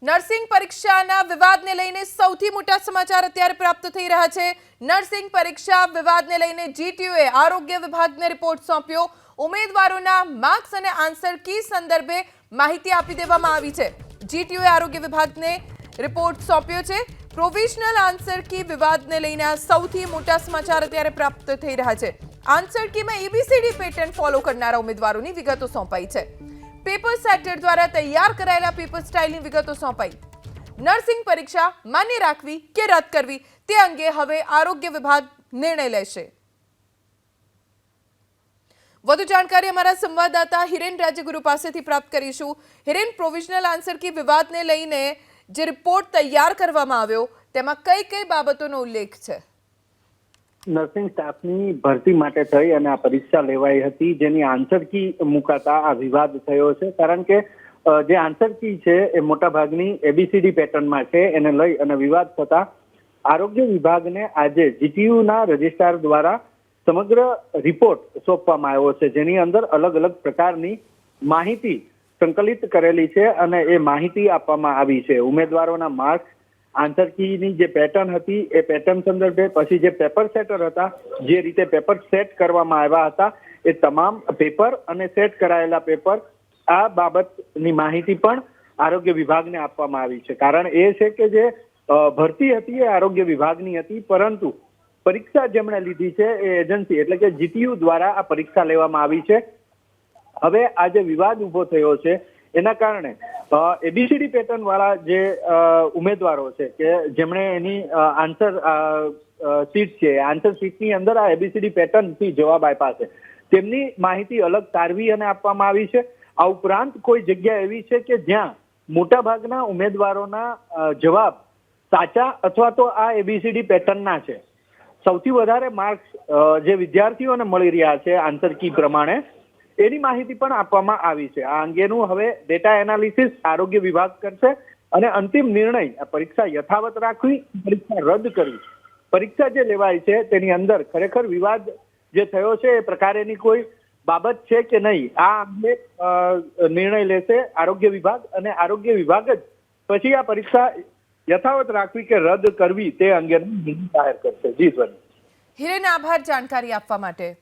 Nursing પરીક્ષાના વિવાદને લઈને સૌથી મોટા સમાચાર અત્યારે પ્રાપ્ત થઈ રહ્યા છે। નર્સિંગ પરીક્ષા વિવાદને લઈને જીટીયુએ આરોગ્ય વિભાગને રિપોર્ટ સોંપ્યો। ઉમેદવારોના માર્ક્સ અને આન્સર કી સંદર્ભે માહિતી આપી દેવામાં આવી છે। જીટીયુએ આરોગ્ય વિભાગને રિપોર્ટ સોંપ્યો છે। પ્રોવિઝનલ આન્સર કી વિવાદને લઈને સૌથી મોટા સમાચાર અત્યારે પ્રાપ્ત થઈ રહ્યા છે। આન્સર કીમાં એબીસીડી પેટર્ન ફોલો કરનારા ઉમેદવારોની વિગતો સોંપાઈ છે। पेपर सेटर द्वारा तैयार करायेला पेपर स्टाइल विगतो सोंपाई। नर्सिंग परीक्षा मान्य राखवी के रद्द करवी ते अंगे हवे आरोग्य विभाग निर्णय लेशे। વધુ જાણકારી અમારા સંવાદદાતા હિરેન રાજ્યગુરુ પાસેથી પ્રાપ્ત કરીશું। હિરેન, પ્રોવિઝનલ આન્સર કી વિવાદને લઈને જે રિપોર્ટ તૈયાર કરવામાં આવ્યો તેમાં કઈ કઈ બાબતોનો ઉલ્લેખ છે? નર્સિંગ સ્ટાફની ભરતી માટે થઈ અને આ પરીક્ષા લેવાઈ હતી, જેની આન્સર કી મુકાતા આ વિવાદ થયો છે। કારણ કે જે આન્સર કી છે એ મોટા ભાગની એબીસીડી પેટર્નમાં છે, એને લઈ અને વિવાદ થતા આરોગ્ય વિભાગને આજે જીટીયુના રજિસ્ટ્રાર દ્વારા સમગ્ર રિપોર્ટ સોંપવામાં આવ્યો છે, જેની અંદર અલગ અલગ પ્રકારની માહિતી સંકલિત કરેલી છે અને એ માહિતી આપવામાં આવી છે। ઉમેદવારોના માર્ક્સ, આન્સર કીની જે પેટર્ન હતી એ પેટર્ન સંદર્ભે, પછી જે પેપર સેટર હતા, જે રીતે પેપર સેટ કરવામાં આવ્યા હતા એ તમામ પેપર અને સેટ કરાયેલા પેપર, આ બાબતની માહિતી પણ આરોગ્ય વિભાગને આપવામાં આવી છે। કારણ એ છે કે જે ભરતી હતી એ આરોગ્ય વિભાગની હતી, પરંતુ પરીક્ષા જેમણે લીધી છે એ એજન્સી એટલે કે જીટીયુ દ્વારા આ પરીક્ષા લેવામાં આવી છે। હવે આ જે વિવાદ ઉભો થયો છે એના કારણે એબીસીડી પેટર્ન વાળા જે ઉમેદવારો છે કે જેમણે એની આન્સર શીટ છે, આન્સર શીટની અંદર આ એબીસીડી પેટર્ન થી જવાબ આપ્યા છે, તેમની માહિતી અલગ તારવી અને આપવામાં આવી છે। આ ઉપરાંત કોઈ જગ્યા એવી છે કે જ્યાં મોટા ભાગના ઉમેદવારોના જવાબ સાચા અથવા તો આ એબીસીડી પેટર્નના છે। સૌથી વધારે માર્ક્સ જે વિદ્યાર્થીઓને મળી રહ્યા છે આન્સર કી પ્રમાણે, એની માહિતી પણ આપવામાં આવી છે। આ અંગેનું હવે ડેટા એનાલિસિસ આરોગ્ય વિભાગ કરશે અને અંતિમ નિર્ણય આ પરીક્ષા યથાવત રાખવી, પરીક્ષા રદ કરવી, પરીક્ષા જે લેવાય છે તેની અંદર ખરેખર વિવાદ જે થયો છે એ પ્રકારેની કોઈ બાબત છે કે નહીં, આ અંગે નિર્ણય લેશે આરોગ્ય વિભાગ અને આરોગ્ય વિભાગ જ પછી આ પરીક્ષા યથાવત રાખવી કે રદ કરવી તે અંગેનો નિર્ણય જાહેર કરશે। જી ધ્વની। હિરેન, આભાર જાણકારી આપવા માટે।